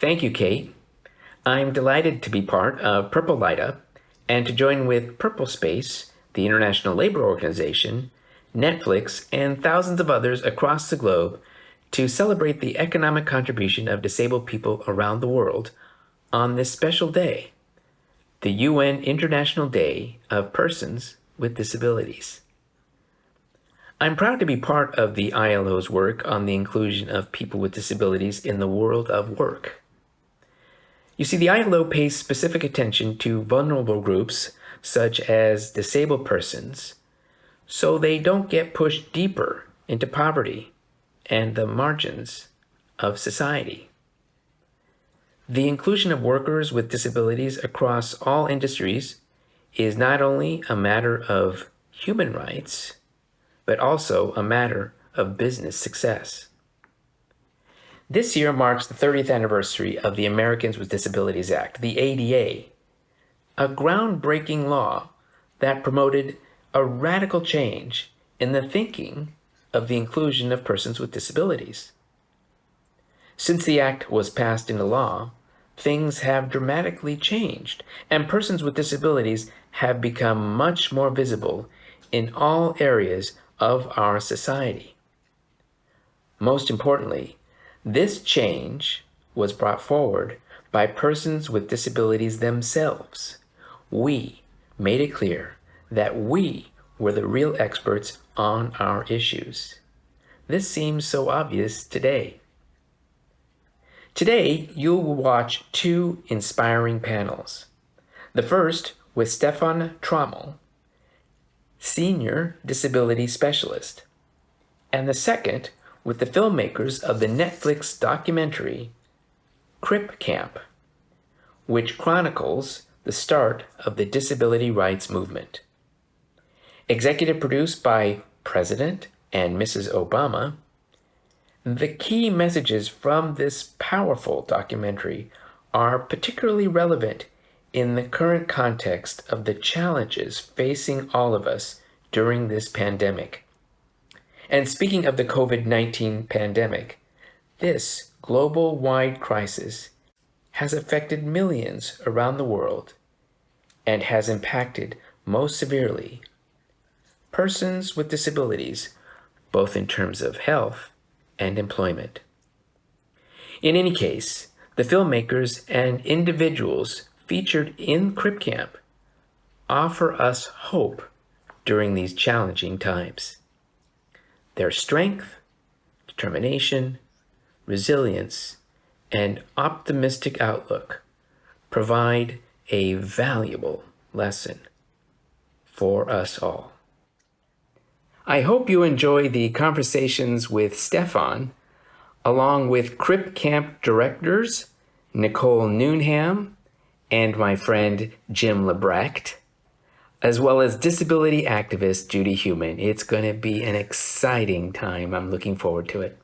Thank you, Kate. I'm delighted to be part of Purple Light Up and to join with Purple Space, the International Labor Organization, Netflix, and thousands of others across the globe to celebrate the economic contribution of disabled people around the world on this special day, the UN International Day of Persons with Disabilities. I'm proud to be part of the ILO's work on the inclusion of people with disabilities in the world of work. You see, the ILO pays specific attention to vulnerable groups such as disabled persons, so they don't get pushed deeper into poverty and the margins of society. The inclusion of workers with disabilities across all industries is not only a matter of human rights, but also a matter of business success. This year marks the 30th anniversary of the Americans with Disabilities Act, the ADA, a groundbreaking law that promoted a radical change in the thinking of the inclusion of persons with disabilities. Since the act was passed into law, things have dramatically changed, and persons with disabilities have become much more visible in all areas of our society. Most importantly, this change was brought forward by persons with disabilities themselves. We made it clear that we were the real experts on our issues. This seems so obvious today. Today, you'll watch two inspiring panels. The first with Stefan Trommel, Senior Disability Specialist, and the second with the filmmakers of the Netflix documentary Crip Camp, which chronicles the start of the disability rights movement. Executive produced by President and Mrs. Obama, the key messages from this powerful documentary are particularly relevant in the current context of the challenges facing all of us during this pandemic. And speaking of the COVID-19 pandemic, this global-wide crisis has affected millions around the world and has impacted most severely persons with disabilities, both in terms of health and employment. In any case, the filmmakers and individuals featured in Crip Camp offer us hope during these challenging times. Their strength, determination, resilience, and optimistic outlook provide a valuable lesson for us all. I hope you enjoy the conversations with Stefan, along with Crip Camp directors Nicole Newnum and my friend Jim Lebrecht, as well as disability activist Judy Heumann. It's going to be an exciting time. I'm looking forward to it.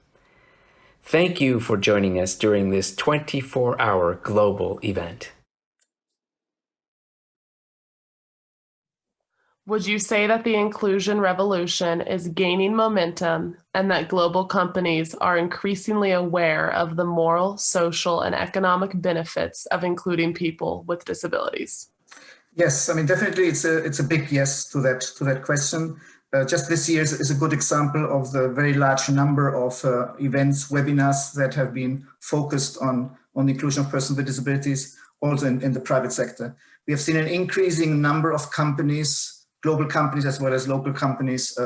Thank you for joining us during this 24-hour global event. Would you say that the inclusion revolution is gaining momentum and that global companies are increasingly aware of the moral, social, and economic benefits of including people with disabilities? Yes, I mean, definitely it's a big yes to that question. Just this year is a good example of the very large number of events, webinars that have been focused on the inclusion of persons with disabilities, also in the private sector. We have seen an increasing number of companies, global companies as well as local companies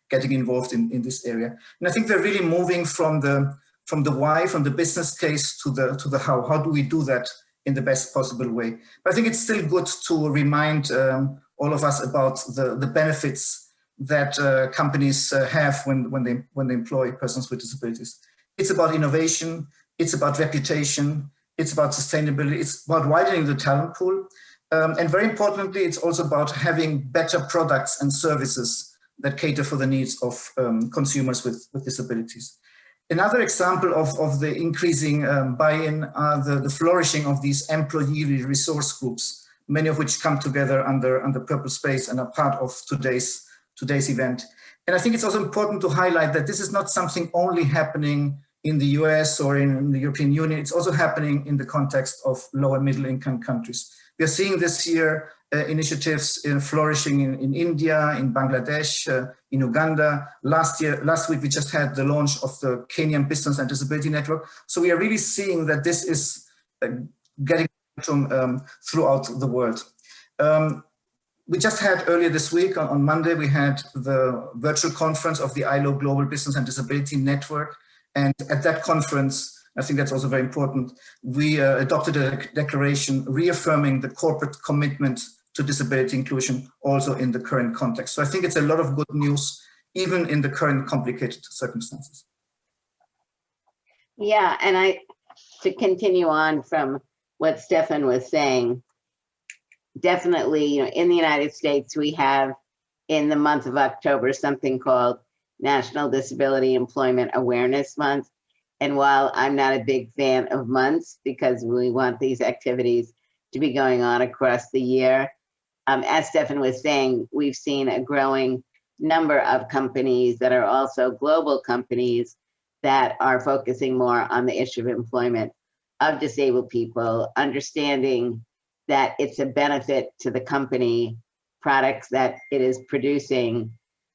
getting involved in this area. And I think they're really moving from the why, from the business case to the how. How do we do that in the best possible way? But I think it's still good to remind all of us about the benefits that companies have when they employ persons with disabilities. It's about innovation, it's about reputation, it's about sustainability, it's about widening the talent pool. And very importantly, it's also about having better products and services that cater for the needs of consumers with disabilities. Another example of the increasing buy-in are the flourishing of these employee resource groups, many of which come together under Purple Space and are part of today's event. And I think it's also important to highlight that this is not something only happening in the US or in the European Union. It's also happening in the context of low and middle income countries. We are seeing this year initiatives flourishing in India, in Bangladesh, in Uganda. Last week, we just had the launch of the Kenyan Business and Disability Network. So we are really seeing that this is getting throughout the world. We just had earlier this week, on Monday, we had the virtual conference of the ILO Global Business and Disability Network. And at that conference, I think that's also very important, we adopted a declaration reaffirming the corporate commitment to disability inclusion also in the current context. So I think it's a lot of good news, even in the current complicated circumstances. Yeah, and to continue on from what Stefan was saying, definitely, in the United States, we have in the month of October something called National Disability Employment Awareness Month. And while I'm not a big fan of months because we want these activities to be going on across the year, as Stefan was saying, we've seen a growing number of companies that are also global companies that are focusing more on the issue of employment of disabled people, understanding that it's a benefit to the company, products that it is producing,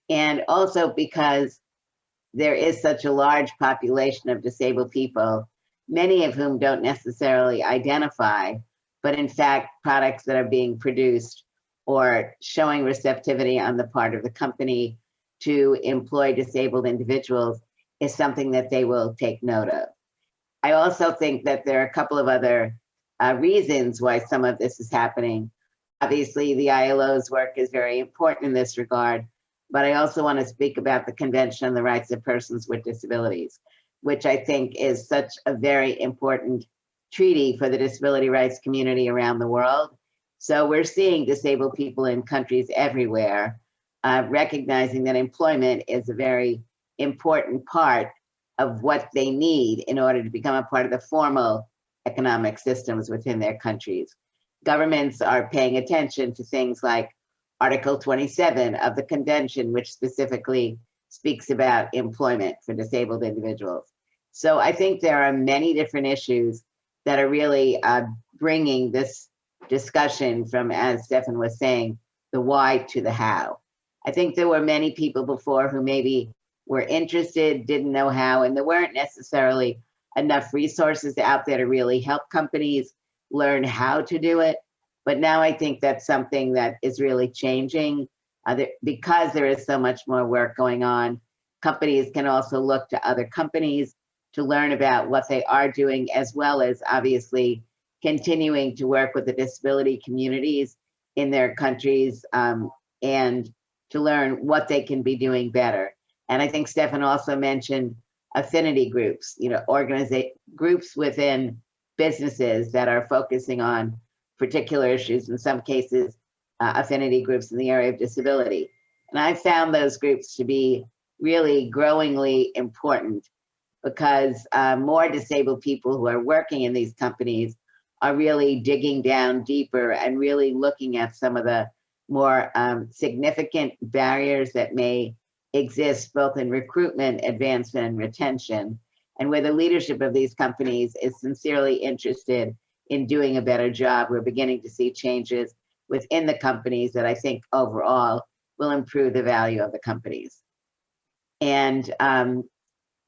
and also because there is such a large population of disabled people, many of whom don't necessarily identify, but in fact, products that are being produced or showing receptivity on the part of the company to employ disabled individuals is something that they will take note of. I also think that there are a couple of other reasons why some of this is happening. Obviously, the ILO's work is very important in this regard, but I also want to speak about the Convention on the Rights of Persons with Disabilities, which I think is such a very important treaty for the disability rights community around the world. So we're seeing disabled people in countries everywhere, recognizing that employment is a very important part of what they need in order to become a part of the formal economic systems within their countries. Governments are paying attention to things like Article 27 of the convention, which specifically speaks about employment for disabled individuals. So I think there are many different issues that are really bringing this discussion from, as Stefan was saying, the why to the how. I think there were many people before who maybe were interested, didn't know how, and there weren't necessarily enough resources out there to really help companies learn how to do it. But now I think that's something that is really changing because there is so much more work going on. Companies can also look to other companies to learn about what they are doing, as well as obviously continuing to work with the disability communities in their countries and to learn what they can be doing better. And I think Stefan also mentioned affinity groups, groups within businesses that are focusing on particular issues, in some cases, affinity groups in the area of disability. And I found those groups to be really growingly important because more disabled people who are working in these companies are really digging down deeper and really looking at some of the more significant barriers that may exist both in recruitment, advancement, and retention, and where the leadership of these companies is sincerely interested in doing a better job. We're beginning to see changes within the companies that I think overall will improve the value of the companies. And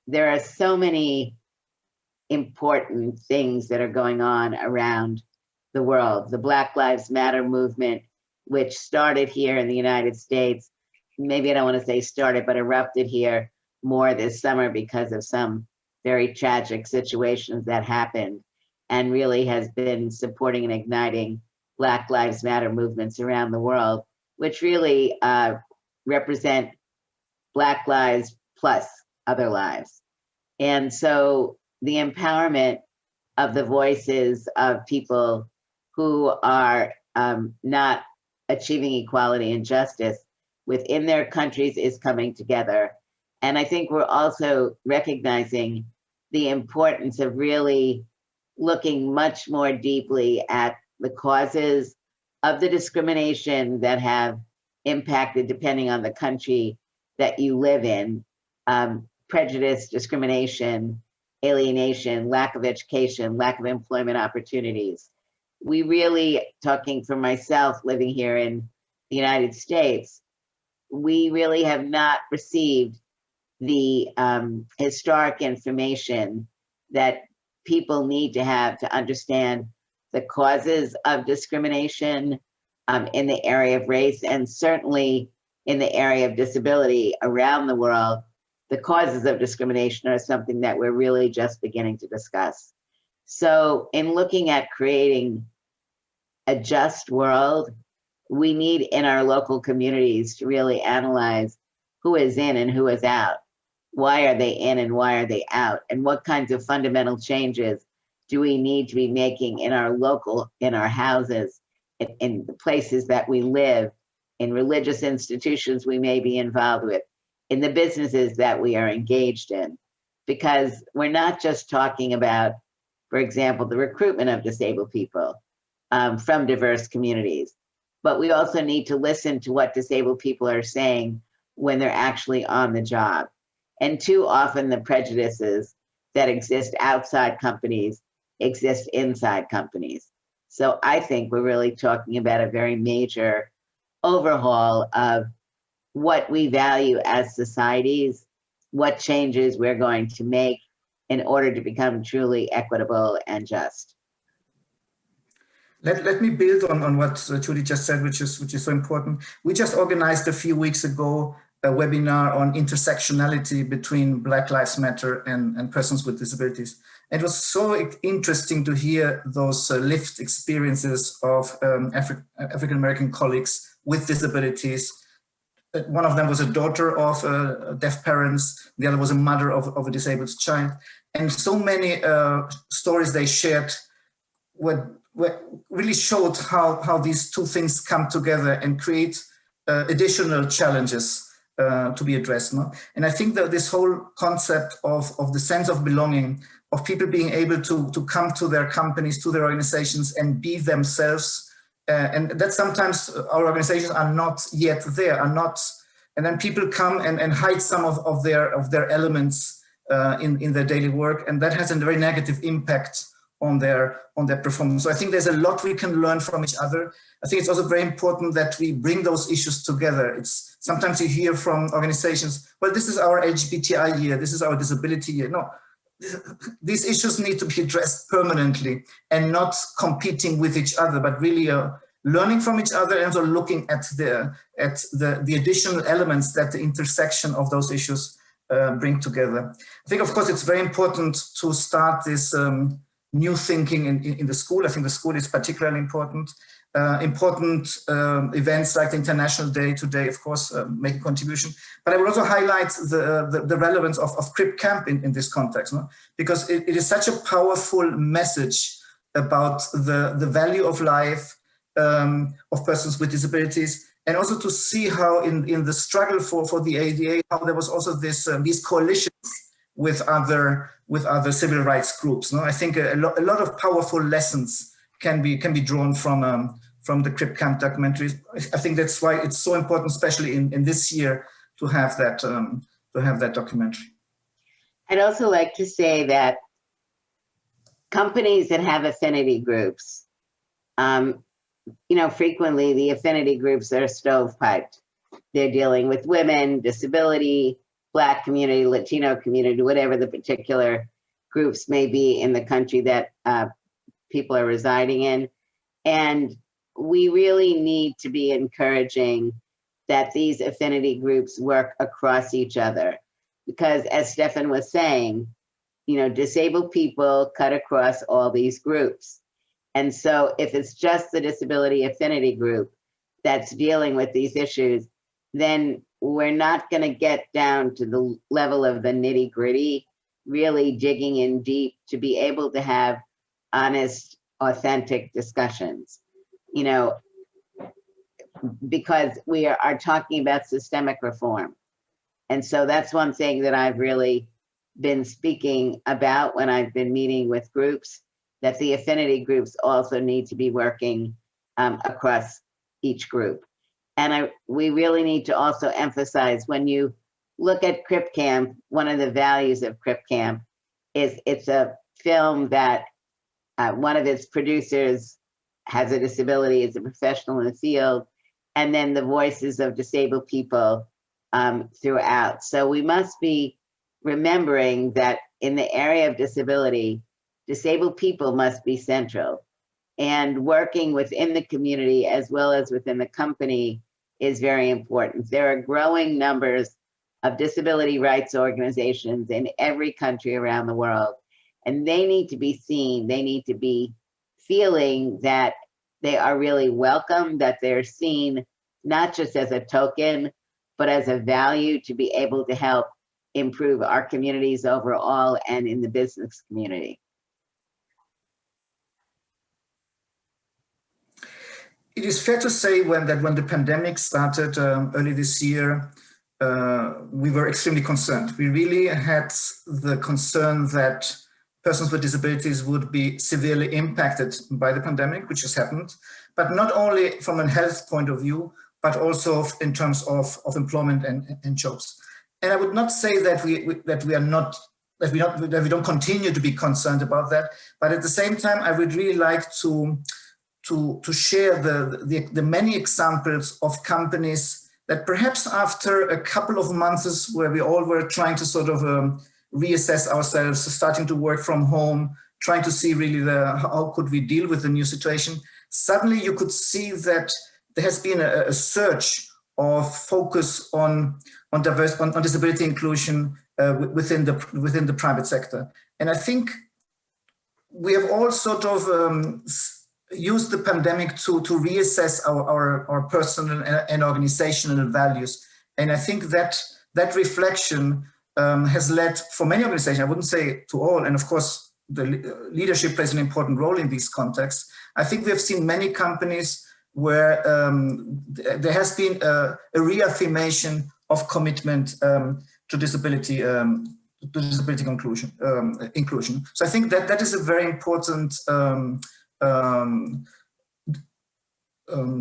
there are so many important things that are going on around the world. The Black Lives Matter movement, which started here in the United States, maybe I don't want to say started, but erupted here more this summer because of some very tragic situations that happened, and really has been supporting and igniting Black Lives Matter movements around the world, which really represent Black lives plus other lives. And so the empowerment of the voices of people who are not achieving equality and justice within their countries is coming together. And I think we're also recognizing the importance of really looking much more deeply at the causes of the discrimination that have impacted, depending on the country that you live in, prejudice, discrimination, alienation, lack of education, lack of employment opportunities. We really, talking for myself living here in the United States, we really have not received the historic information that people need to have to understand the causes of discrimination in the area of race, and certainly in the area of disability around the world. The causes of discrimination are something that we're really just beginning to discuss. So in looking at creating a just world, we need in our local communities to really analyze who is in and who is out. Why are they in and why are they out? And what kinds of fundamental changes do we need to be making in our local, in our houses, in the places that we live, in religious institutions we may be involved with, in the businesses that we are engaged in? Because we're not just talking about, for example, the recruitment of disabled people from diverse communities, but we also need to listen to what disabled people are saying when they're actually on the job. And too often the prejudices that exist outside companies exist inside companies. So I think we're really talking about a very major overhaul of what we value as societies, what changes we're going to make in order to become truly equitable and just. Let me build on what Judy just said, which is so important. We just organized a few weeks ago a webinar on intersectionality between Black Lives Matter and persons with disabilities. It was so interesting to hear those lived experiences of African-American colleagues with disabilities. One of them was a daughter of deaf parents, the other was a mother of a disabled child. And so many stories they shared really showed how these two things come together and create additional challenges to be addressed. No? And I think that this whole concept of the sense of belonging, of people being able to come to their companies, to their organizations and be themselves, and that sometimes our organizations are not yet there, and then people come and hide some of their elements in their daily work, and that has a very negative impact on their performance. So I think there's a lot we can learn from each other. I think it's also very important that we bring those issues together. It's sometimes you hear from organizations, well, this is our LGBTI year, this is our disability year. No, these issues need to be addressed permanently and not competing with each other, but really learning from each other and also looking at the additional elements that the intersection of those issues bring together. I think, of course, it's very important to start this new thinking in the school. I think the school is particularly important. Events like the International Day today, of course, make a contribution. But I will also highlight the relevance of Crip Camp in this context, no? Because it is such a powerful message about the value of life of persons with disabilities, and also to see how in the struggle for the ADA, how there was also these coalitions with other civil rights groups. No, I think a lot of powerful lessons can be drawn from the Crip Camp documentary. I think that's why it's so important, especially in this year, to have that documentary. I'd also like to say that companies that have affinity groups, frequently the affinity groups are stovepiped. They're dealing with women, disability, Black community, Latino community, whatever the particular groups may be in the country that people are residing in. And we really need to be encouraging that these affinity groups work across each other. Because as Stefan was saying, disabled people cut across all these groups. And so if it's just the disability affinity group that's dealing with these issues, then we're not going to get down to the level of the nitty gritty, really digging in deep to be able to have honest, authentic discussions, because we are talking about systemic reform. And so that's one thing that I've really been speaking about when I've been meeting with groups, that the affinity groups also need to be working across each group. And we really need to also emphasize, when you look at Crip Camp, one of the values of Crip Camp it's a film that one of its producers has a disability, is a professional in the field, and then the voices of disabled people throughout. So we must be remembering that in the area of disability, disabled people must be central. And working within the community as well as within the company is very important. There are growing numbers of disability rights organizations in every country around the world, and they need to be seen. They need to be feeling that they are really welcome, that they're seen not just as a token, but as a value to be able to help improve our communities overall and in the business community. It is fair to say when the pandemic started early this year, we were extremely concerned. We really had the concern that persons with disabilities would be severely impacted by the pandemic, which has happened, but not only from a health point of view, but also in terms of employment and jobs. And I would not say that we don't continue to be concerned about that, but at the same time, I would really like to share the many examples of companies that perhaps after a couple of months where we all were trying to sort of reassess ourselves, starting to work from home, trying to see really how could we deal with the new situation, suddenly you could see that there has been a surge of focus on disability inclusion within the private sector. And I think we have all sort of used the pandemic to reassess our personal and organizational values. And I think that reflection has led for many organizations, I wouldn't say to all, and of course the leadership plays an important role in these contexts. I think we have seen many companies where there has been a reaffirmation of commitment to disability inclusion. So I think that is a very important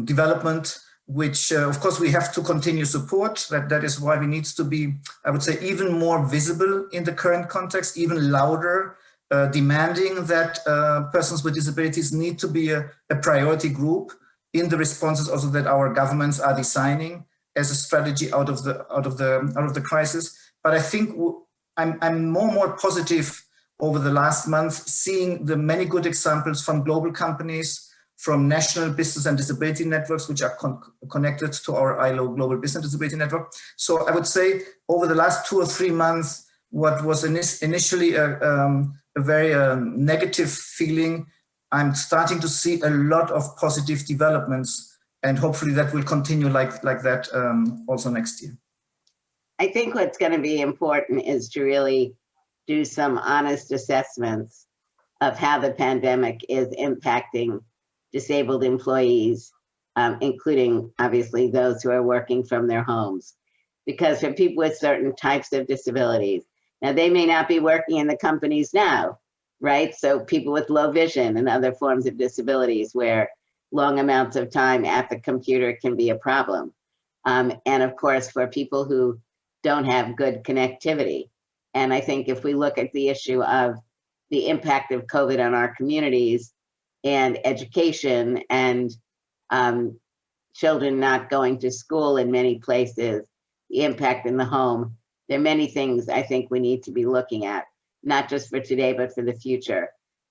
development, which of course we have to continue support. That is why we need to be, I would say, even more visible in the current context, even louder, demanding that persons with disabilities need to be a priority group in the responses also that our governments are designing as a strategy out of the crisis. But I think I'm more positive over the last month, seeing the many good examples from global companies, from national business and disability networks, which are connected to our ILO Global Business Disability Network. So I would say over the last 2 or 3 months, what was initially a very negative feeling, I'm starting to see a lot of positive developments, and hopefully that will continue like that also next year. I think what's going to be important is to really do some honest assessments of how the pandemic is impacting disabled employees, including obviously those who are working from their homes. Because for people with certain types of disabilities, now they may not be working in the companies now, right? So people with low vision and other forms of disabilities where long amounts of time at the computer can be a problem. And of course, for people who don't have good connectivity. And I think if we look at the issue of the impact of COVID on our communities and education and children not going to school in many places, the impact in the home, there are many things I think we need to be looking at, not just for today, but for the future.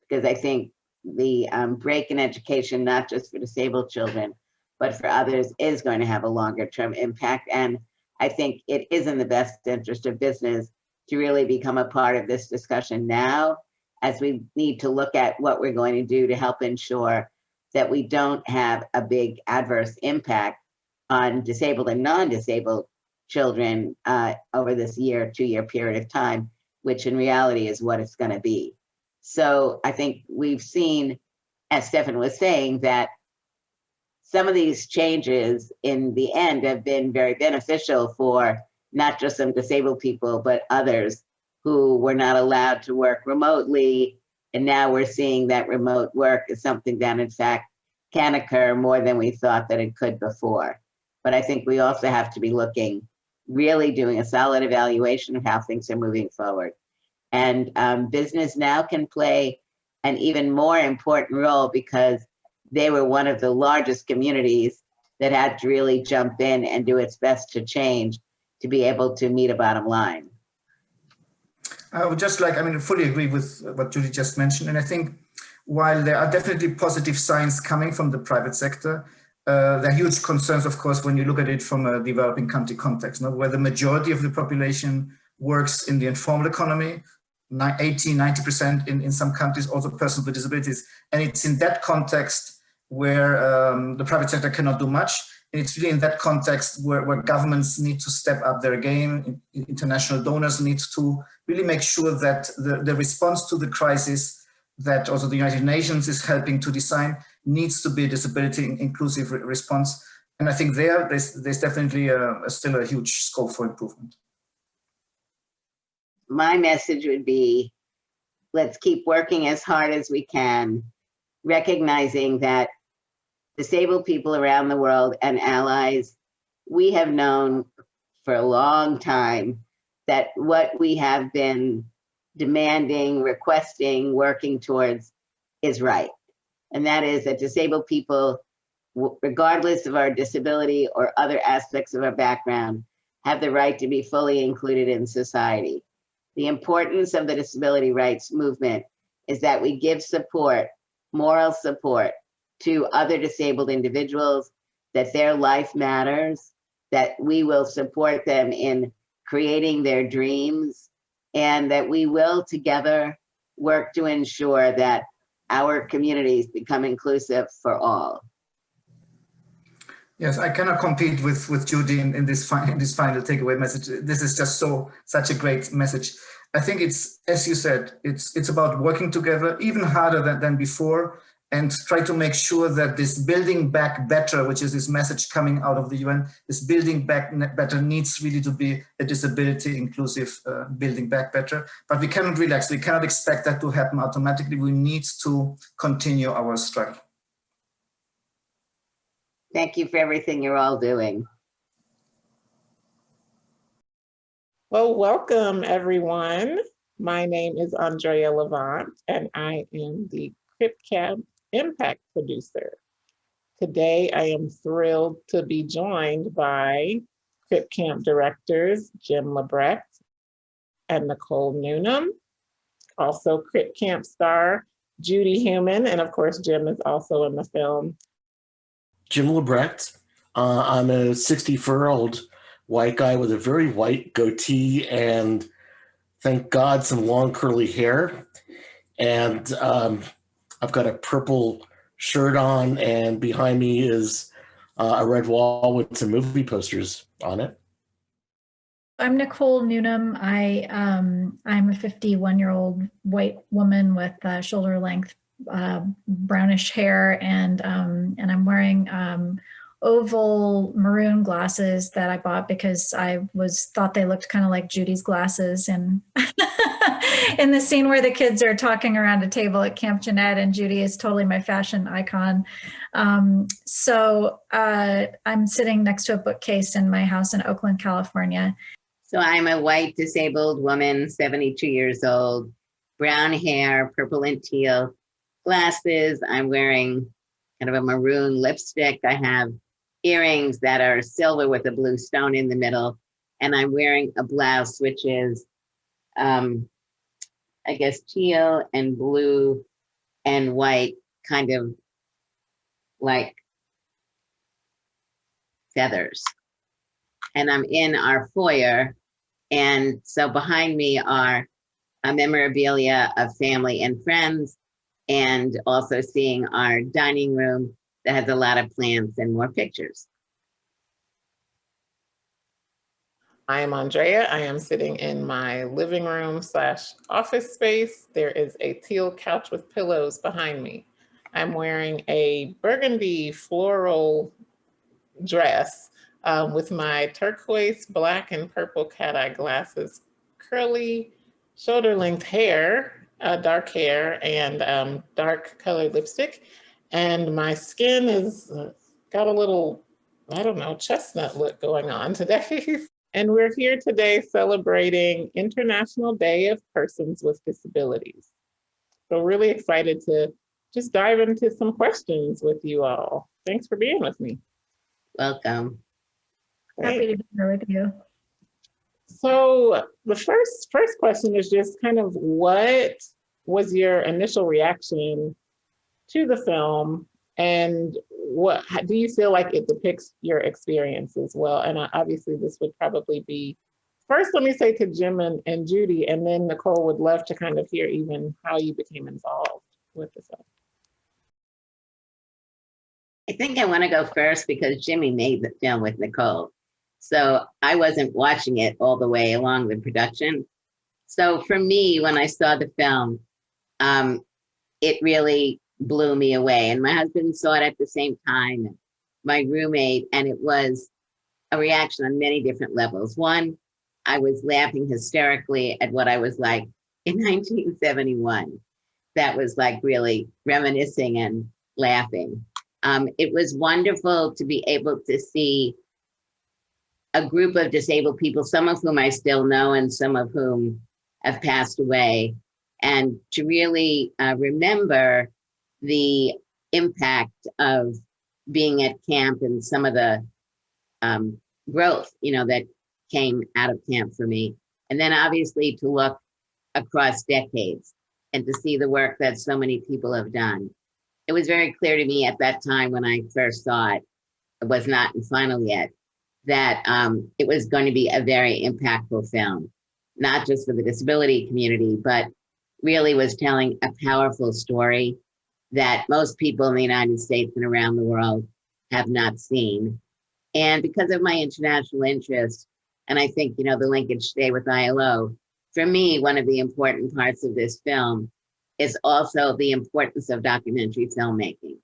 Because I think the break in education, not just for disabled children, but for others, is going to have a longer term impact. And I think it is in the best interest of business to really become a part of this discussion now, as we need to look at what we're going to do to help ensure that we don't have a big adverse impact on disabled and non-disabled children over this 2-year period of time, which in reality is what it's going to be. So I think we've seen, as Stefan was saying, that some of these changes in the end have been very beneficial for not just some disabled people, but others who were not allowed to work remotely. And now we're seeing that remote work is something that in fact can occur more than we thought that it could before. But I think we also have to be looking, really doing a solid evaluation of how things are moving forward. And business now can play an even more important role because they were one of the largest communities that had to really jump in and do its best to change to be able to meet a bottom line. I would just like, fully agree with what Judy just mentioned. And I think while there are definitely positive signs coming from the private sector, there are huge concerns, of course, when you look at it from a developing country context, where the majority of the population works in the informal economy, 80, 90% in some countries, also persons with disabilities. And it's in that context where the private sector cannot do much. And it's really in that context where governments need to step up their game. International donors need to really make sure that the response to the crisis that also the United Nations is helping to design needs to be a disability inclusive response. And I think there's definitely still a huge scope for improvement. My message would be, let's keep working as hard as we can, recognizing that disabled people around the world and allies, we have known for a long time that what we have been demanding, requesting, working towards is right. And that is that disabled people, regardless of our disability or other aspects of our background, have the right to be fully included in society. The importance of the disability rights movement is that we give support, moral support, to other disabled individuals, that their life matters, that we will support them in creating their dreams, and that we will together work to ensure that our communities become inclusive for all. Yes, I cannot compete with Judy in this final takeaway message. This is just such a great message. I think it's, as you said, it's about working together even harder than before, and try to make sure that this building back better, which is this message coming out of the UN, this building back better needs really to be a disability inclusive building back better. But we cannot relax. We cannot expect that to happen automatically. We need to continue our struggle. Thank you for everything you're all doing. Well, welcome everyone. My name is Andrea Levant, and I am the CRIPCAP Impact Producer. Today, I am thrilled to be joined by CRIP Camp directors Jim Lebrecht and Nicole Newnum, also CRIP Camp star Judy Heumann, and of course, Jim is also in the film. Jim Lebrecht. I'm a 64-year-old white guy with a very white goatee and, thank God, some long curly hair. And I've got a purple shirt on, and behind me is a red wall with some movie posters on it. I'm Nicole Newnum. I'm a 51-year-old white woman with shoulder length brownish hair, and I'm wearing oval maroon glasses that I bought because I thought they looked kind of like Judy's glasses, and in the scene where the kids are talking around a table at Camp Jeanette, and Judy is totally my fashion icon. So I'm sitting next to a bookcase in my house in Oakland, California. So I'm a white disabled woman, 72 years old, brown hair, purple and teal, glasses. I'm wearing kind of a maroon lipstick. I have earrings that are silver with a blue stone in the middle. And I'm wearing a blouse, which is, I guess, teal and blue and white, kind of like feathers. And I'm in our foyer. And so behind me are a memorabilia of family and friends, and also seeing our dining room that has a lot of plants and more pictures. I am Andrea. I am sitting in my living room / office space. There is a teal couch with pillows behind me. I'm wearing a burgundy floral dress with my turquoise, black, and purple cat-eye glasses, curly shoulder length hair, dark hair, and dark colored lipstick. And my skin is got a little, I don't know, chestnut look going on today. and we're here today celebrating International Day of Persons with Disabilities. So really excited to just dive into some questions with you all. Thanks for being with me. Welcome. Happy to be here with you. So the first question is just kind of what was your initial reaction to the film, and how do you feel like it depicts your experience as well? And obviously this would probably be, first let me say to Jim and Judy, and then Nicole would love to kind of hear even how you became involved with the film. I think I want to go first because Jimmy made the film with Nicole. So I wasn't watching it all the way along the production. So for me, when I saw the film, it really blew me away. And my husband saw it at the same time, my roommate, and it was a reaction on many different levels. One, I was laughing hysterically at what I was like in 1971. That was like really reminiscing and laughing. It was wonderful to be able to see a group of disabled people, some of whom I still know and some of whom have passed away, and to really remember the impact of being at camp and some of the growth, that came out of camp for me. And then obviously to look across decades and to see the work that so many people have done. It was very clear to me at that time when I first saw it, it was not in final yet, that it was going to be a very impactful film, not just for the disability community, but really was telling a powerful story that most people in the United States and around the world have not seen. And because of my international interest, and I think, the linkage today with ILO, for me, one of the important parts of this film is also the importance of documentary filmmaking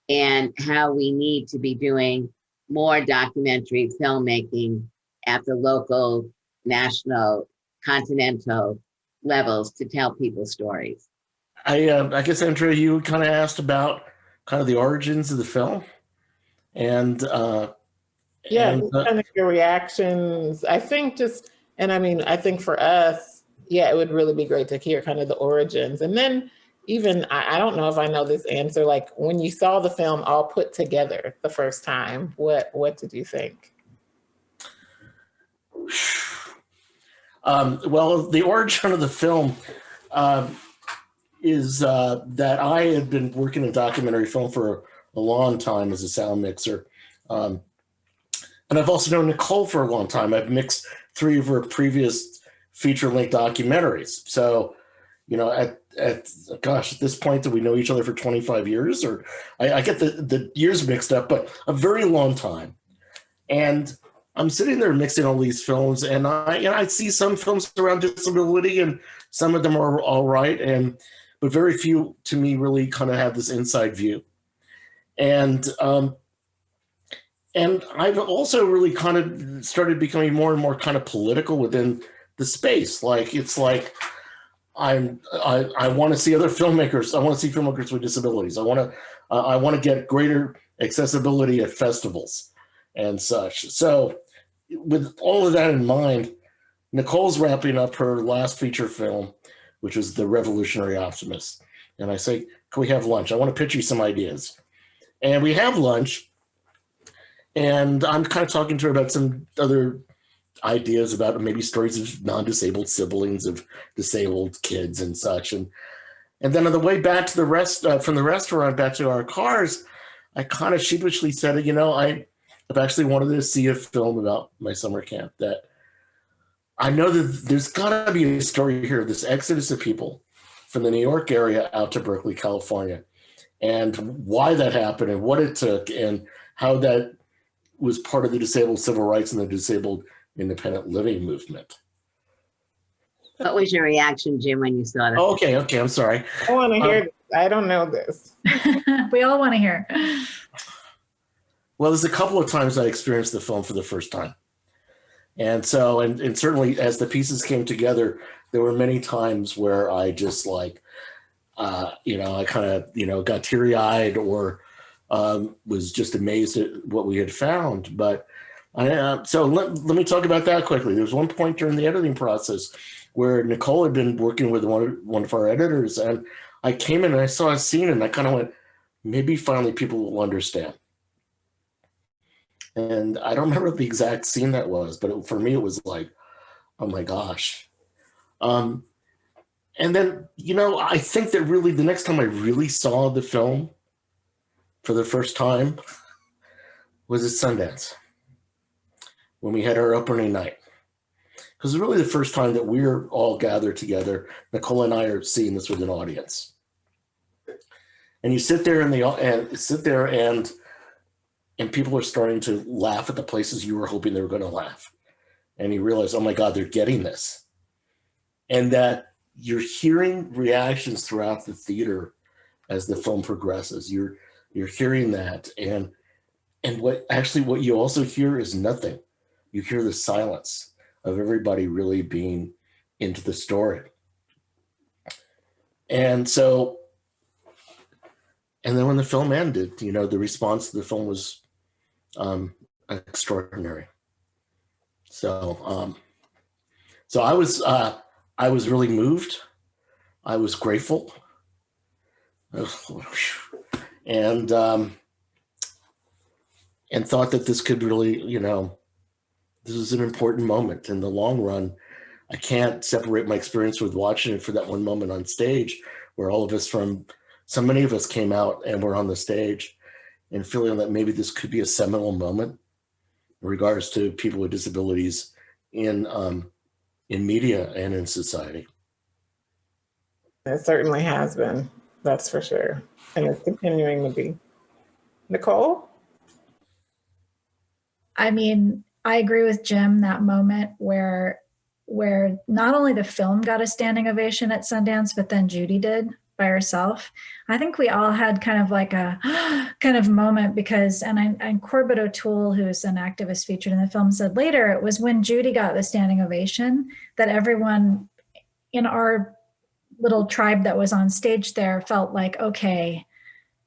and how we need to be doing more documentary filmmaking at the local, national, continental levels to tell people's stories. I guess, Andrea, you kind of asked about kind of the origins of the film, and kind of your reactions. I think I think for us, it would really be great to hear kind of the origins. And then even, I don't know if I know this answer, like when you saw the film all put together the first time, what did you think? Well, the origin of the film is that I had been working in documentary film for a long time as a sound mixer. And I've also known Nicole for a long time. I've mixed 3 of her previous feature-length documentaries. So, at this point, do we know each other for 25 years? Or I get the years mixed up, but a very long time. And I'm sitting there mixing all these films, and I see some films around disability, and some of them are all right, but very few to me really kind of have this inside view. And I've also really kind of started becoming more and more kind of political within the space. Like, it's like I want to see other filmmakers. I want to see filmmakers with disabilities. I want to get greater accessibility at festivals and such. So with all of that in mind, Nicole's wrapping up her last feature film, which is The Revolutionary Optimist. And I say, can we have lunch? I want to pitch you some ideas. And we have lunch. And I'm kind of talking to her about some other ideas about maybe stories of non-disabled siblings of disabled kids and such. And then on the way back to from the restaurant back to our cars, I kind of sheepishly said, I've actually wanted to see a film about my summer camp, that I know that there's got to be a story here of this exodus of people from the New York area out to Berkeley, California, and why that happened and what it took and how that was part of the disabled civil rights and the disabled independent living movement. What was your reaction, Jim, when you saw that? Oh, okay, I'm sorry. I want to hear this. I don't know this. We all want to hear. Well, there's a couple of times I experienced the film for the first time. And so, and certainly as the pieces came together, there were many times where I just like, I kind of, got teary-eyed or was just amazed at what we had found. But So let me talk about that quickly. There was one point during the editing process where Nicole had been working with one of our editors, and I came in and I saw a scene and I kind of went, maybe finally people will understand. And I don't remember the exact scene that was, but for me it was like, oh my gosh. And then, I think that really the next time I really saw the film for the first time was at Sundance, when we had our opening night. Because it's really the first time that we're all gathered together. Nicole and I are seeing this with an audience. And you sit there and people are starting to laugh at the places you were hoping they were going to laugh. And you realize, oh my God, they're getting this. And that you're hearing reactions throughout the theater as the film progresses. You're hearing that. And what you also hear is nothing. You hear the silence of everybody really being into the story. And then when the film ended, the response to the film was extraordinary. So I was really moved. I was grateful. And thought that this could really, this was an important moment in the long run. I can't separate my experience with watching it for that one moment on stage where so many of us came out and were on the stage, and feeling that maybe this could be a seminal moment in regards to people with disabilities in media and in society. It certainly has been, that's for sure. And it's continuing to be. Nicole? I mean, I agree with Jim, that moment where not only the film got a standing ovation at Sundance, but then Judy did by herself. I think we all had kind of like a kind of moment because, and Corbett O'Toole, who's an activist featured in the film, said later it was when Judy got the standing ovation that everyone in our little tribe that was on stage there felt like, okay,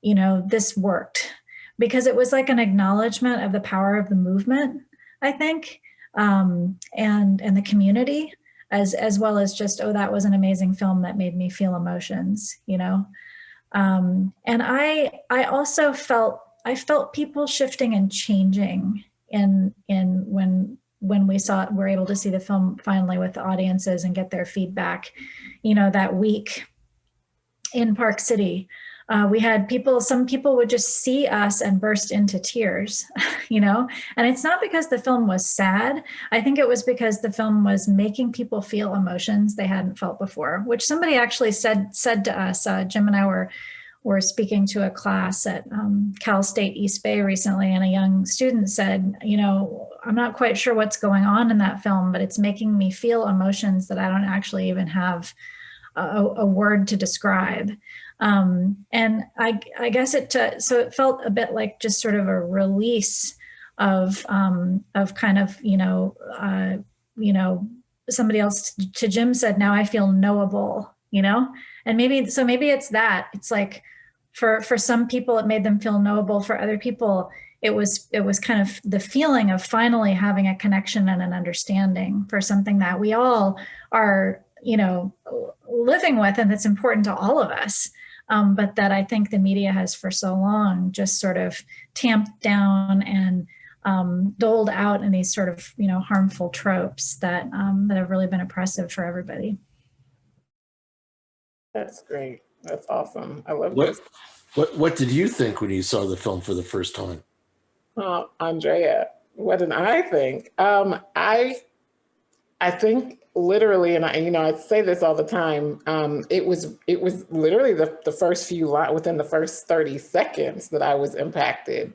this worked, because it was like an acknowledgement of the power of the movement, I think, and the community, as well as just, oh, that was an amazing film that made me feel emotions, and I also felt people shifting and changing in when we're able to see the film finally with the audiences and get their feedback, that week in Park City. We had some people would just see us and burst into tears, and it's not because the film was sad. I think it was because the film was making people feel emotions they hadn't felt before, which somebody actually said to us. Jim and I were speaking to a class at Cal State East Bay recently, and a young student said, I'm not quite sure what's going on in that film, but it's making me feel emotions that I don't actually even have a word to describe. And I guess so it felt a bit like just sort of a release of kind of, somebody else to Jim said, now I feel knowable, and maybe it's that. It's like for some people it made them feel knowable. For other people, it was kind of the feeling of finally having a connection and an understanding for something that we all are, living with, and that's important to all of us. But that I think the media has for so long just sort of tamped down and doled out in these sort of, harmful tropes that have really been oppressive for everybody. That's great. That's awesome. I love What, this. what did you think when you saw the film for the first time? Andrea, what did I think? I think literally, and I say this all the time, it was literally the first few lines, within the first 30 seconds that I was impacted.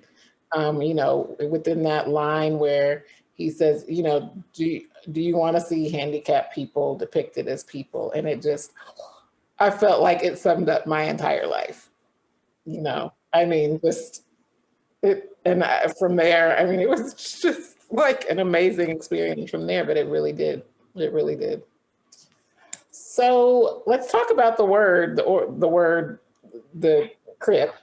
Within that line where he says, do you want to see handicapped people depicted as people? And I felt like it summed up my entire life. From there, it was just like an amazing experience from there, but it really did. It really did. So let's talk about the word, the crip.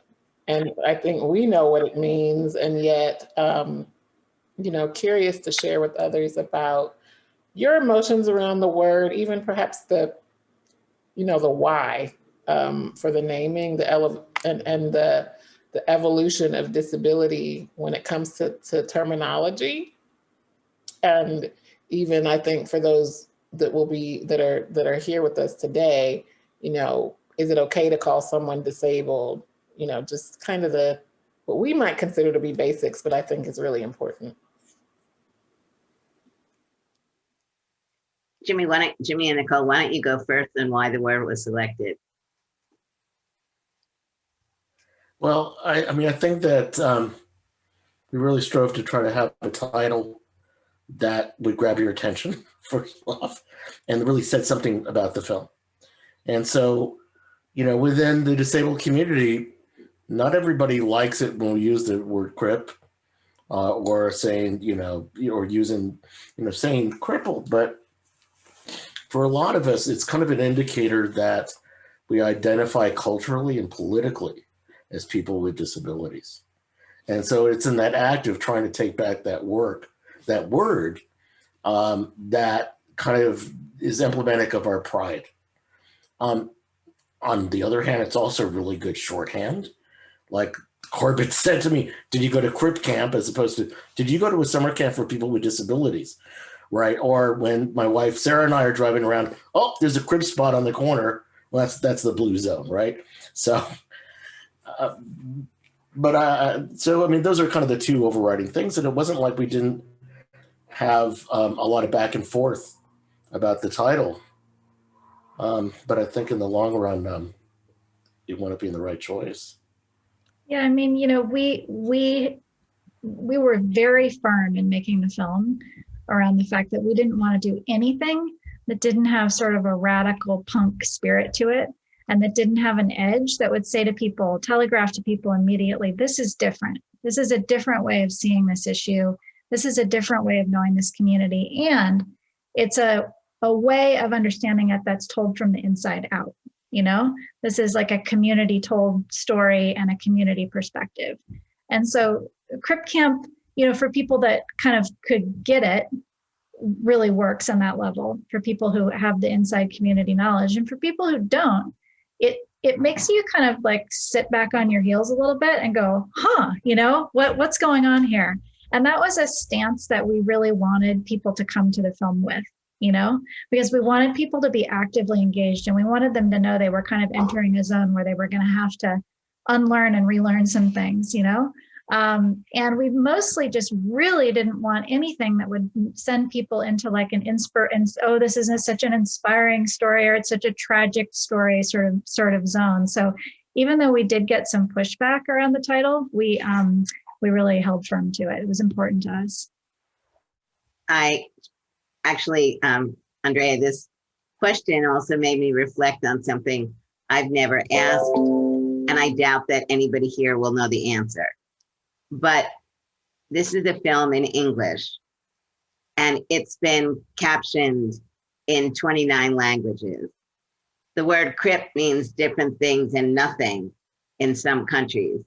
And I think we know what it means. And yet, curious to share with others about your emotions around the word, even perhaps the why for the naming, and the evolution of disability when it comes to terminology. And even I think for those that are here with us today, is it okay to call someone disabled? Just kind of what we might consider to be basics, but I think is really important. Jimmy and Nicole, why don't you go first on why the word was selected? Well, I think that we really strove to try to have a title that would grab your attention, first off, and really said something about the film. And so, within the disabled community, not everybody likes it when we use the word crip or saying, or using, saying crippled. But for a lot of us, it's kind of an indicator that we identify culturally and politically as people with disabilities. And so it's in that act of trying to take back that word that kind of is emblematic of our pride. On the other hand, it's also really good shorthand. Like Corbett said to me, did you go to crip camp, as opposed to, did you go to a summer camp for people with disabilities? Right? Or when my wife Sarah and I are driving around, oh, there's a crib spot on the corner. Well, that's the blue zone, right? So, those are kind of the two overriding things. And it wasn't like we didn't have a lot of back and forth about the title. But I think in the long run, it wound up being the right choice. Yeah, we were very firm in making the film around the fact that we didn't want to do anything that didn't have sort of a radical punk spirit to it, and that didn't have an edge that would say to people, telegraph to people immediately, this is different. This is a different way of seeing this issue. This is a different way of knowing this community. And it's a way of understanding it that's told from the inside out. This is like a community told story and a community perspective. And so Crip Camp, for people that kind of could get it, really works on that level for people who have the inside community knowledge. And for people who don't, it makes you kind of like sit back on your heels a little bit and go, what's going on here? And that was a stance that we really wanted people to come to the film with, because we wanted people to be actively engaged, and we wanted them to know they were kind of entering a zone where they were going to have to unlearn and relearn some things, and we mostly just really didn't want anything that would send people into like this isn't such an inspiring story, or it's such a tragic story sort of zone. So even though we did get some pushback around the title, we really held firm to it. It was important to us. I actually, Andrea, this question also made me reflect on something I've never asked, and I doubt that anybody here will know the answer. But this is a film in English, and it's been captioned in 29 languages. The word crip means different things and nothing in some countries.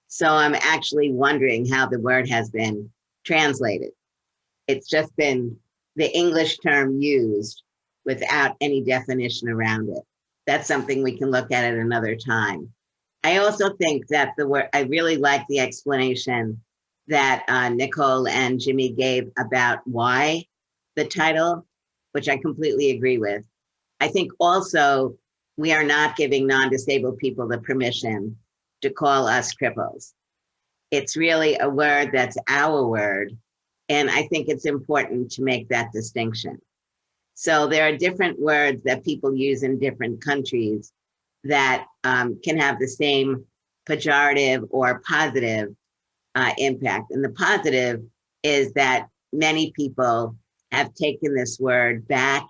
So I'm actually wondering how the word has been translated. It's just been the English term used without any definition around it. That's something we can look at another time. I also think that I really like the explanation that Nicole and Jimmy gave about why the title, which I completely agree with. I think also we are not giving non-disabled people the permission to call us cripples. It's really a word that's our word, and I think it's important to make that distinction. So there are different words that people use in different countries that can have the same pejorative or positive impact. And the positive is that many people have taken this word back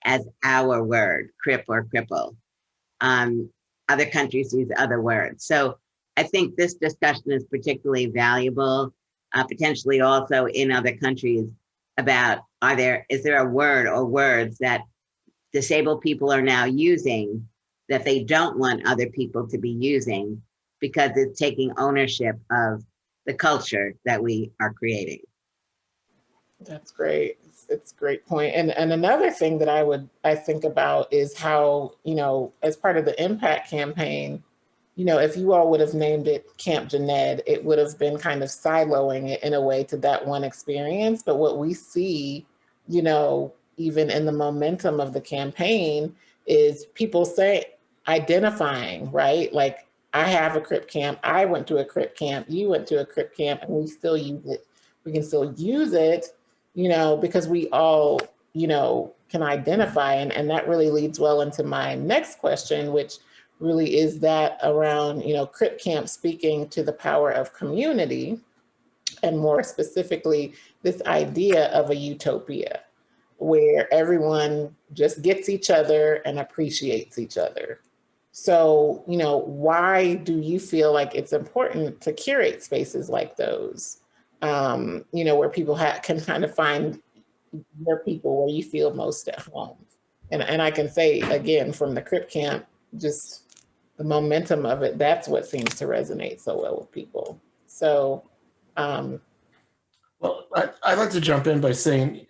as our word, crip or cripple. Other countries use other words. So I think this discussion is particularly valuable, potentially also in other countries, about is there a word or words that disabled people are now using that they don't want other people to be using because it's taking ownership of the culture that we are creating. That's great. It's a great point. And another thing that I think about is how, as part of the impact campaign, if you all would have named it Camp Jened, it would have been kind of siloing it in a way to that one experience. But what we see, even in the momentum of the campaign is people identifying, right? Like, I have a CRIP camp, I went to a CRIP camp, you went to a CRIP camp, and we still use it. We can still use it, because we all, can identify. And that really leads well into my next question, which really is that around, CRIP camp speaking to the power of community, and more specifically, this idea of a utopia where everyone just gets each other and appreciates each other. So, why do you feel like it's important to curate spaces like those, where people can kind of find their people where you feel most at home? And I can say, again, from the CRIP camp, just the momentum of it, that's what seems to resonate so well with people. So, well, I'd like to jump in by saying,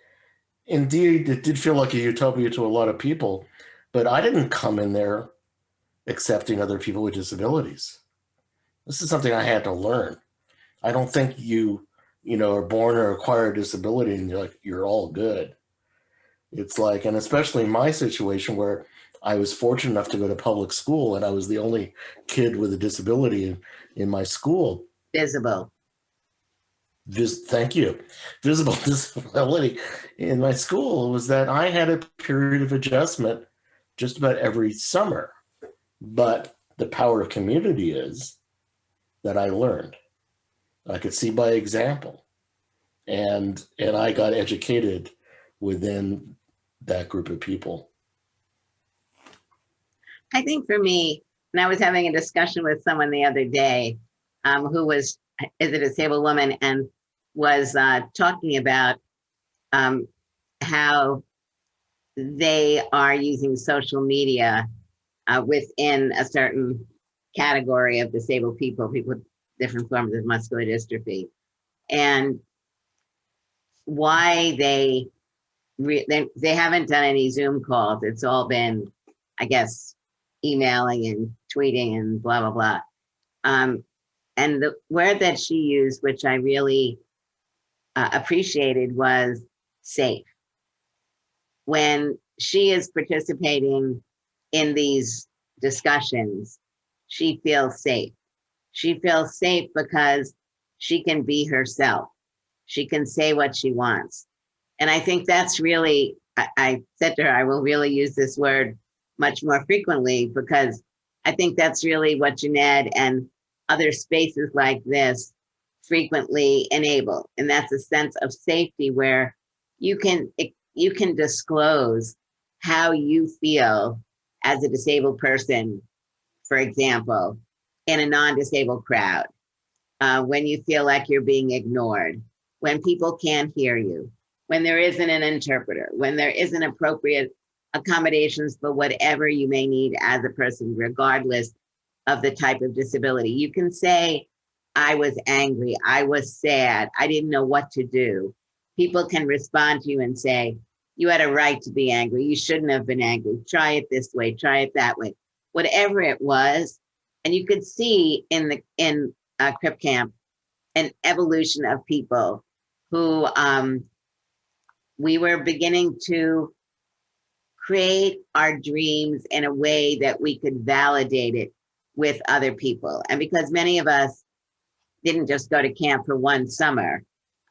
indeed, it did feel like a utopia to a lot of people, but I didn't come in there accepting other people with disabilities. This is something I had to learn. I don't think you are born or acquire a disability and you're all good. It's like, and especially in my situation where I was fortunate enough to go to public school and I was the only kid with a disability in my school. Visible. Thank you. Visible disability in my school was that I had a period of adjustment just about every summer. But the power of community is that I learned. I could see by example. And I got educated within that group of people. I think for me, and I was having a discussion with someone the other day who is a disabled woman and was talking about how they are using social media within a certain category of disabled people with different forms of muscular dystrophy, and why they haven't done any Zoom calls. It's all been, I guess, emailing and tweeting and blah, blah, blah. And the word that she used, which I really appreciated, was safe. When she is participating in these discussions, she feels safe. She feels safe because she can be herself. She can say what she wants. And I think that's really, I said to her, I will really use this word much more frequently, because I think that's really what Jened and other spaces like this frequently enable. And that's a sense of safety where you can disclose how you feel as a disabled person, for example, in a non-disabled crowd, when you feel like you're being ignored, when people can't hear you, when there isn't an interpreter, when there isn't appropriate accommodations for whatever you may need as a person, regardless of the type of disability. You can say, I was angry, I was sad, I didn't know what to do. People can respond to you and say, you had a right to be angry, you shouldn't have been angry, try it this way, try it that way, whatever it was. And you could see in CRIP Camp an evolution of people who we were beginning to create our dreams in a way that we could validate it with other people. And because many of us didn't just go to camp for one summer.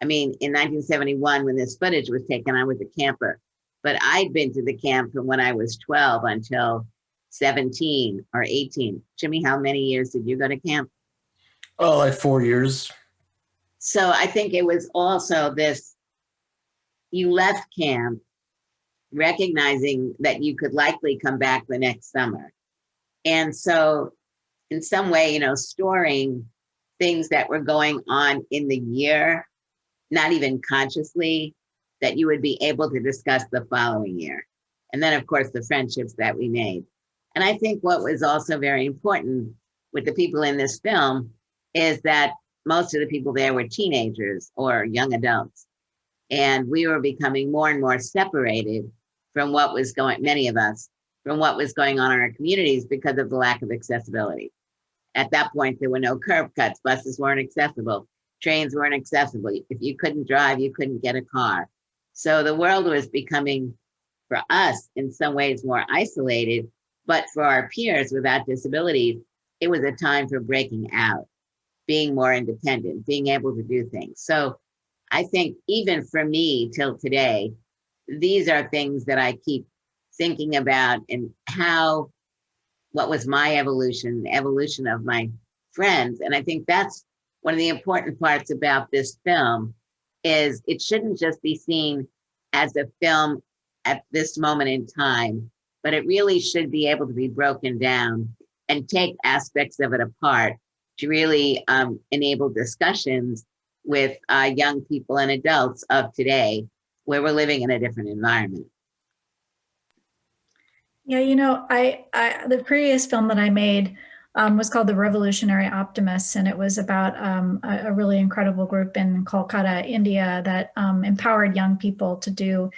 I mean, in 1971, when this footage was taken, I was a camper, but I'd been to the camp from when I was 12 until 17 or 18. Jimmy, how many years did you go to camp? Oh, like 4 years. So I think it was also this, you left camp recognizing that you could likely come back the next summer. And so in some way, storing things that were going on in the year, not even consciously, that you would be able to discuss the following year. And then, of course, the friendships that we made. And I think what was also very important with the people in this film is that most of the people there were teenagers or young adults. And we were becoming more and more separated from what was going, many of us, from what was going on in our communities because of the lack of accessibility. At that point, there were no curb cuts, buses weren't accessible, trains weren't accessible. If you couldn't drive, you couldn't get a car. So the world was becoming, for us, in some ways more isolated, but for our peers without disabilities, it was a time for breaking out, being more independent, being able to do things. So I think even for me till today, these are things that I keep thinking about, and how, what was my evolution, the evolution of my friends. And I think that's one of the important parts about this film, is it shouldn't just be seen as a film at this moment in time, but it really should be able to be broken down and take aspects of it apart to really enable discussions with young people and adults of today, where we're living in a different environment. Yeah, the previous film that I made was called The Revolutionary Optimists, and it was about a really incredible group in Kolkata, India, that empowered young people to do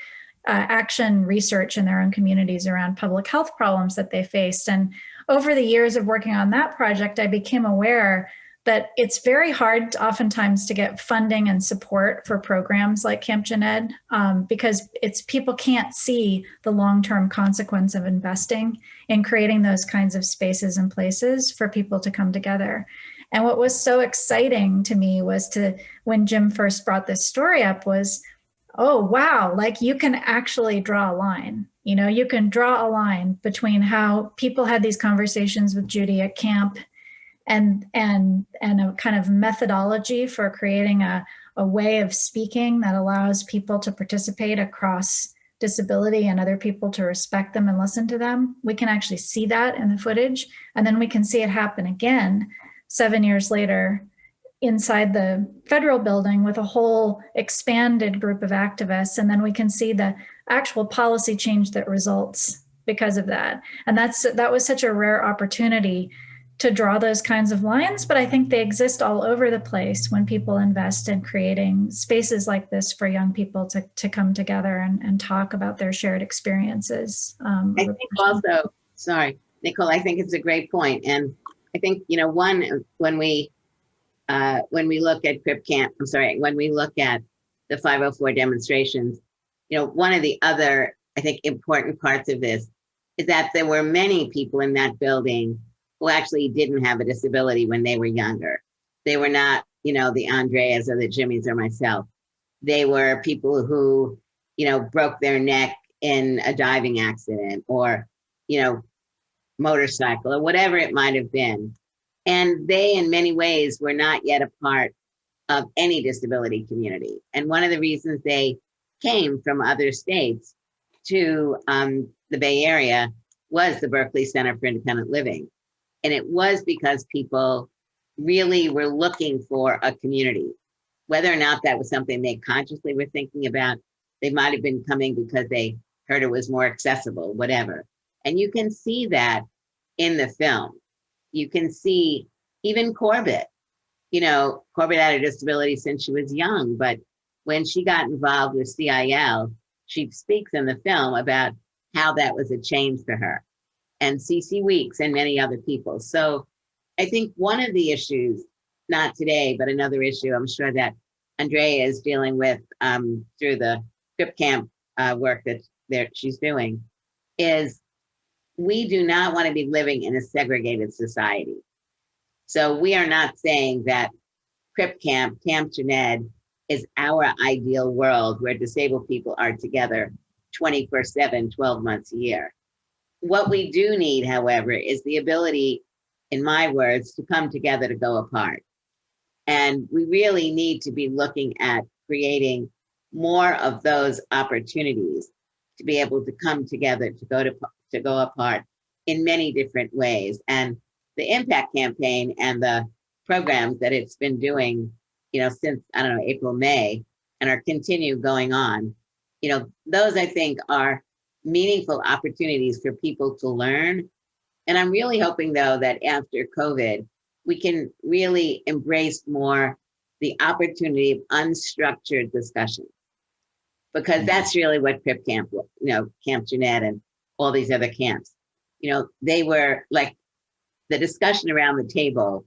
action research in their own communities around public health problems that they faced. And over the years of working on that project, I became aware that it's very hard oftentimes to get funding and support for programs like Camp Jened, because people can't see the long-term consequence of investing in creating those kinds of spaces and places for people to come together. And what was so exciting to me was when Jim first brought this story up was, oh, wow, like you can actually draw a line. You can draw a line between how people had these conversations with Judy at camp and a kind of methodology for creating a way of speaking that allows people to participate across disability and other people to respect them and listen to them. We can actually see that in the footage. And then we can see it happen again 7 years later inside the federal building with a whole expanded group of activists. And then we can see the actual policy change that results because of that. And that was such a rare opportunity to draw those kinds of lines, but I think they exist all over the place when people invest in creating spaces like this for young people to come together and talk about their shared experiences. I think also, sorry, Nicole, I think it's a great point. And I think, when we look at when we look at the 504 demonstrations, one of the other, I think, important parts of this is that there were many people in that building who actually didn't have a disability when they were younger. They were not, the Andreas or the Jimmys or myself. They were people who, broke their neck in a diving accident or, motorcycle or whatever it might have been. And they, in many ways, were not yet a part of any disability community. And one of the reasons they came from other states to the Bay Area was the Berkeley Center for Independent Living. And it was because people really were looking for a community. Whether or not that was something they consciously were thinking about, they might have been coming because they heard it was more accessible, whatever. And you can see that in the film. You can see even Corbett. Corbett had a disability since she was young, but when she got involved with CIL, she speaks in the film about how that was a change for her. And CC Weeks and many other people. So I think one of the issues, not today, but another issue I'm sure that Andrea is dealing with through the Crip Camp work that she's doing, is we do not want to be living in a segregated society. So we are not saying that Crip Camp, Camp Jened, is our ideal world where disabled people are together 24/7, 12 months a year. What we do need, however, is the ability, in my words, to come together to go apart. And we really need to be looking at creating more of those opportunities to be able to come together, to go apart in many different ways. And the Impact Campaign and the programs that it's been doing, since, April, May, and are continue going on, those I think are meaningful opportunities for people to learn. And I'm really hoping, though, that after COVID, we can really embrace more the opportunity of unstructured discussion. because that's really what Crip Camp, Camp Jeanette and all these other camps, they were like, the discussion around the table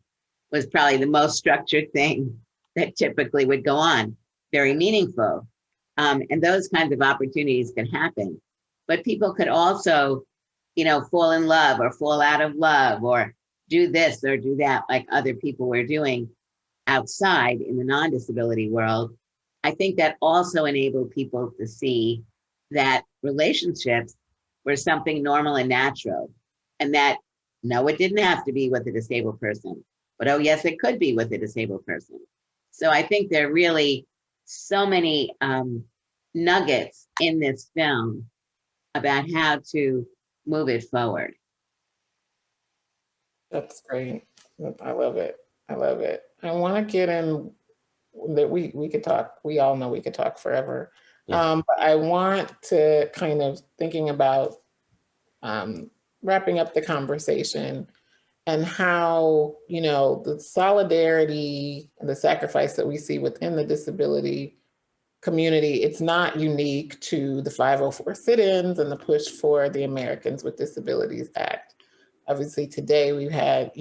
was probably the most structured thing that typically would go on, very meaningful. And those kinds of opportunities could happen. But people could also, fall in love or fall out of love or do this or do that like other people were doing outside in the non-disability world. I think that also enabled people to see that relationships were something normal and natural, and that no, it didn't have to be with a disabled person, but oh yes, it could be with a disabled person. So I think there are really so many nuggets in this film about how to move it forward. That's great. I love it. I love it. I want to get in that we could talk. We all know we could talk forever. Yeah. But I want to kind of thinking about wrapping up the conversation and how, the solidarity and the sacrifice that we see within the disability community, it's not unique to the 504 sit-ins and the push for the Americans with Disabilities Act. Obviously today we've had,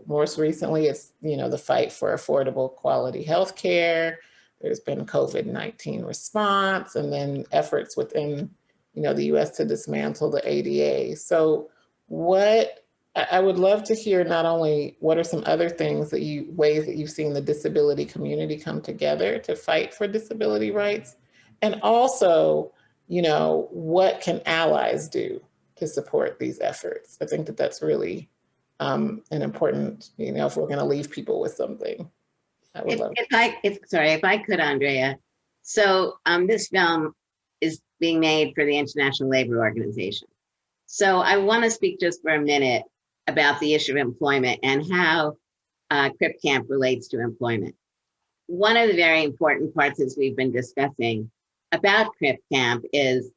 most recently it's, the fight for affordable quality healthcare. There's been COVID-19 response, and then efforts within, the US to dismantle the ADA. So I would love to hear not only what are some other things ways that you've seen the disability community come together to fight for disability rights, and also, what can allies do to support these efforts? I think that that's really an important, if we're going to leave people with something. I would love. If I could, Andrea. So this film is being made for the International Labor Organization. So I want to speak just for a minute about the issue of employment and how Crip Camp relates to employment. One of the very important parts, as we've been discussing about Crip Camp, is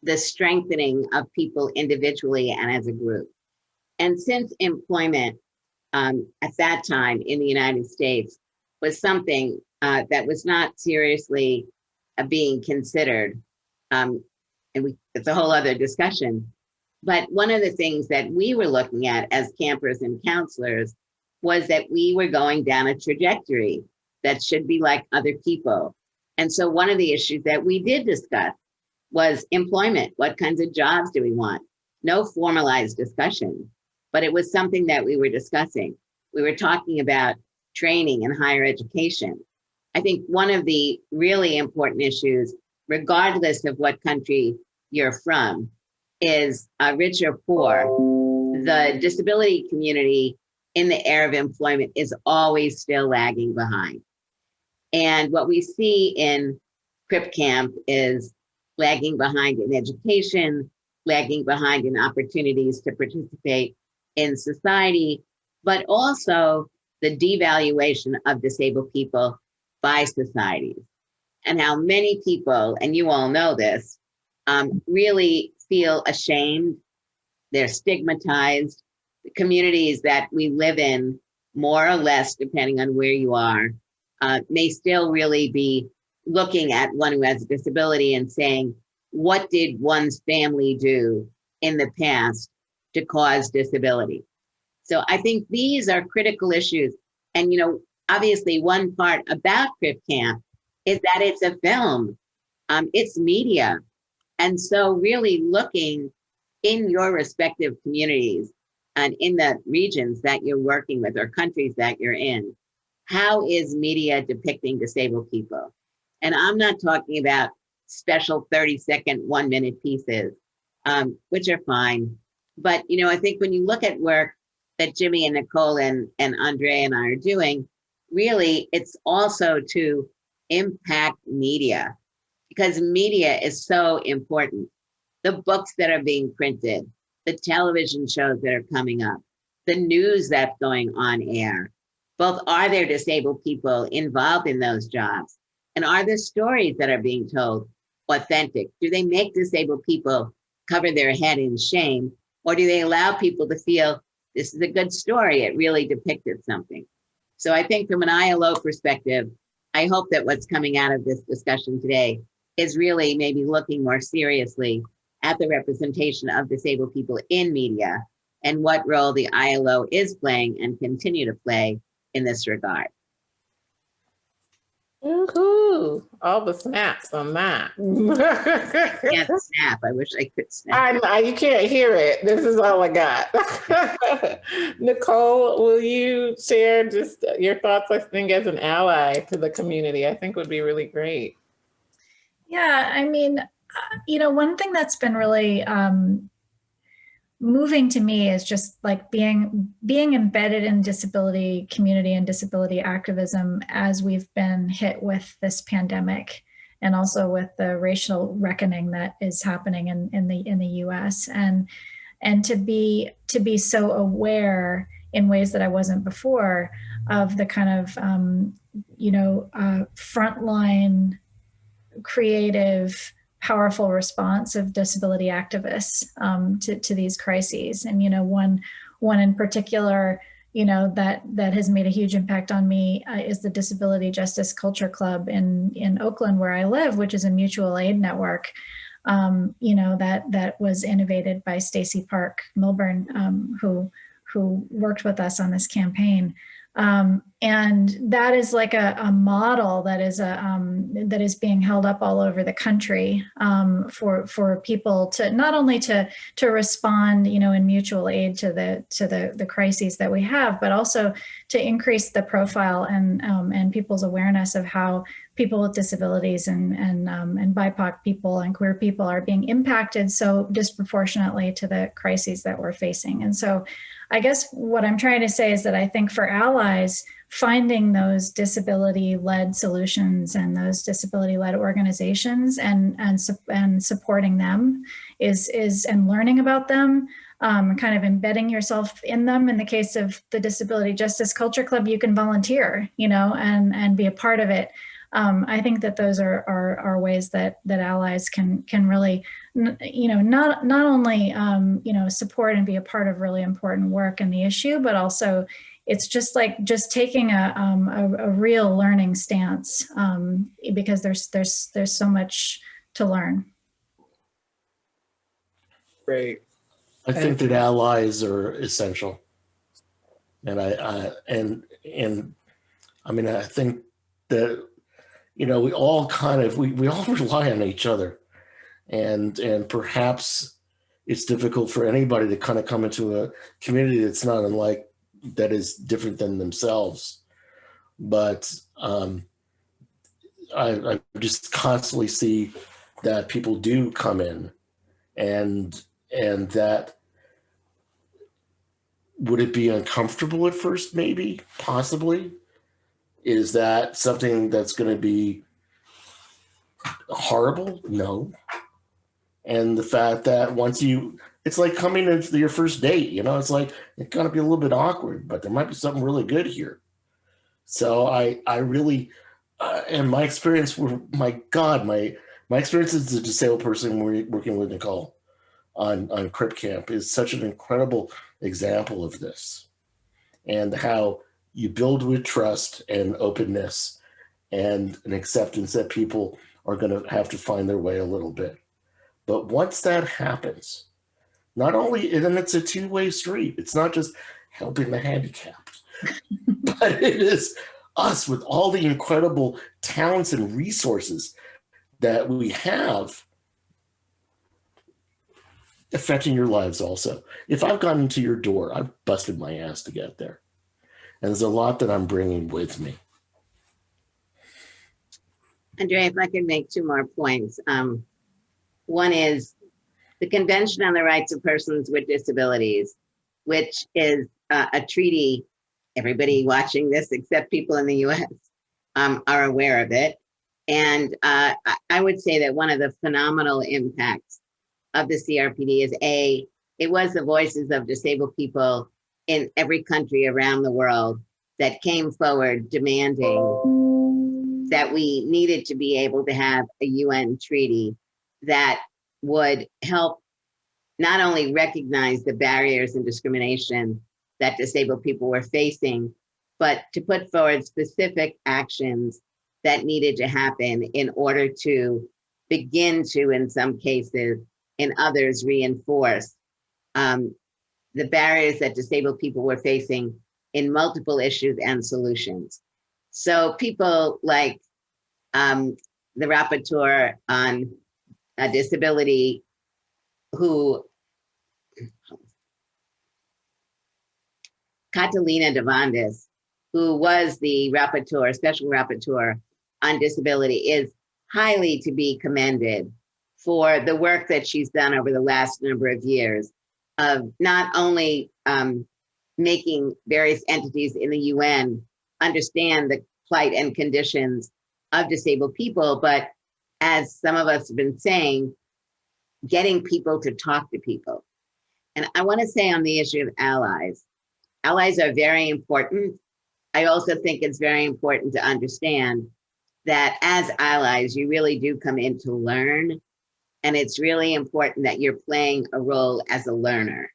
the strengthening of people individually and as a group. And since employment at that time in the United States was something that was not seriously being considered, it's a whole other discussion. But one of the things that we were looking at as campers and counselors was that we were going down a trajectory that should be like other people. And so one of the issues that we did discuss was employment. What kinds of jobs do we want? No formalized discussion, but it was something that we were discussing. We were talking about training and higher education. I think one of the really important issues, regardless of what country you're from, is rich or poor, the disability community in the area of employment is always still lagging behind. And what we see in Crip Camp is lagging behind in education, lagging behind in opportunities to participate in society, but also the devaluation of disabled people by societies. And how many people, and you all know this, really feel ashamed, they're stigmatized. The communities that we live in, more or less, depending on where you are, may still really be looking at one who has a disability and saying, what did one's family do in the past to cause disability? So I think these are critical issues. And, obviously one part about Crip Camp is that it's a film, it's media. And so really looking in your respective communities and in the regions that you're working with or countries that you're in, how is media depicting disabled people? And I'm not talking about special 30-second, 1-minute pieces, which are fine. But, I think when you look at work that Jimmy and Nicole and Andrea and I are doing, really, it's also to impact media, because media is so important. The books that are being printed, the television shows that are coming up, the news that's going on air, both are there disabled people involved in those jobs? And are the stories that are being told authentic? Do they make disabled people cover their head in shame? Or do they allow people to feel this is a good story, it really depicted something? So I think from an ILO perspective, I hope that what's coming out of this discussion today is really maybe looking more seriously at the representation of disabled people in media and what role the ILO is playing and continue to play in this regard. Woohoo! All the snaps on that. Can't snap. I wish I could snap. You can't hear it. This is all I got. Nicole, will you share just your thoughts, I think, as an ally to the community? I think would be really great. Yeah, I mean, one thing that's been really moving to me is just like being embedded in disability community and disability activism as we've been hit with this pandemic, and also with the racial reckoning that is happening in the U.S. and to be so aware in ways that I wasn't before of the kind of frontline creative, powerful response of disability activists to these crises. And one in particular, that has made a huge impact on me is the Disability Justice Culture Club in Oakland, where I live, which is a mutual aid network. That was innovated by Stacey Park Milburn, who worked with us on this campaign. And that is like a model that is being held up all over the country for people to not only to respond, in mutual aid to the crises that we have, but also to increase the profile and people's awareness of how people with disabilities and BIPOC people and queer people are being impacted so disproportionately to the crises that we're facing. And so I guess what I'm trying to say is that I think for allies, finding those disability-led solutions and those disability-led organizations and supporting them is and learning about them, kind of embedding yourself in them. In the case of the Disability Justice Culture Club, you can volunteer, and be a part of it. I think that those are ways that allies can really, not only support and be a part of really important work in the issue, but also it's just taking a real learning stance, because there's so much to learn. Great. I think that allies are essential, and I think that we all we all rely on each other, and perhaps it's difficult for anybody to kind of come into a community that's not unlike, that is different than themselves. But I just constantly see that people do come in, and that, would it be uncomfortable at first? Maybe, possibly. Is that something that's going to be horrible? No. And the fact that it's like coming into your first date, it's like, it's going to be a little bit awkward, but there might be something really good here. So I really, and my experience, my experience as a disabled person working with Nicole on Crip Camp is such an incredible example of this, and how you build with trust and openness and an acceptance that people are going to have to find their way a little bit. But once that happens, not only, and then it's a two-way street. It's not just helping the handicapped, but it is us with all the incredible talents and resources that we have affecting your lives also. If I've gotten to your door, I've busted my ass to get there. And there's a lot that I'm bringing with me. Andrea, if I could make two more points. One is the Convention on the Rights of Persons with Disabilities, which is a treaty. Everybody watching this, except people in the US, are aware of it. And I would say that one of the phenomenal impacts of the CRPD is it was the voices of disabled people in every country around the world that came forward demanding that we needed to be able to have a UN treaty that would help not only recognize the barriers and discrimination that disabled people were facing, but to put forward specific actions that needed to happen in order to begin to, in some cases, in others, reinforce the barriers that disabled people were facing in multiple issues and solutions. So people like the rapporteur on disability, who Catalina Devandis, who was the rapporteur, special rapporteur on disability, is highly to be commended for the work that she's done over the last number of years of not only making various entities in the UN understand the plight and conditions of disabled people, but as some of us have been saying, getting people to talk to people. And I want to say on the issue of allies, allies are very important. I also think it's very important to understand that as allies, you really do come in to learn. And it's really important that you're playing a role as a learner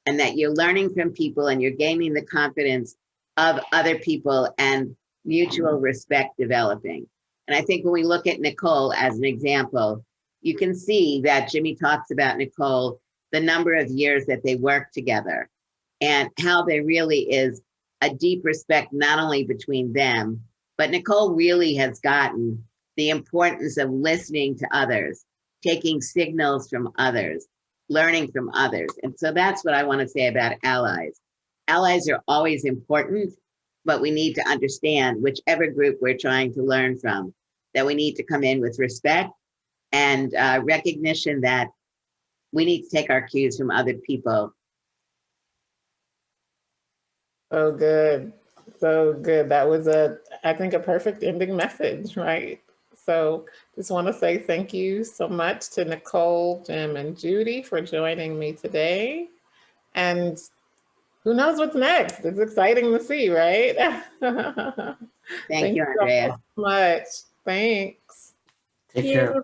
and that you're learning from people and you're gaining the confidence of other people and mutual respect developing. And I think when we look at Nicole as an example, you can see that Jimmy talks about Nicole, the number of years that they work together and how there really is a deep respect, not only between them, but Nicole really has gotten the importance of listening to others, taking signals from others, learning from others. And so that's what I want to say about allies. Allies are always important, but we need to understand whichever group we're trying to learn from, that we need to come in with respect and recognition that we need to take our cues from other people. So good. So good. That was I think a perfect ending message, right? So just want to say thank you so much to Nicole, Jim, and Judy for joining me today. And who knows what's next? It's exciting to see, right? Thank you, Andrea. So much. Thanks. Take care.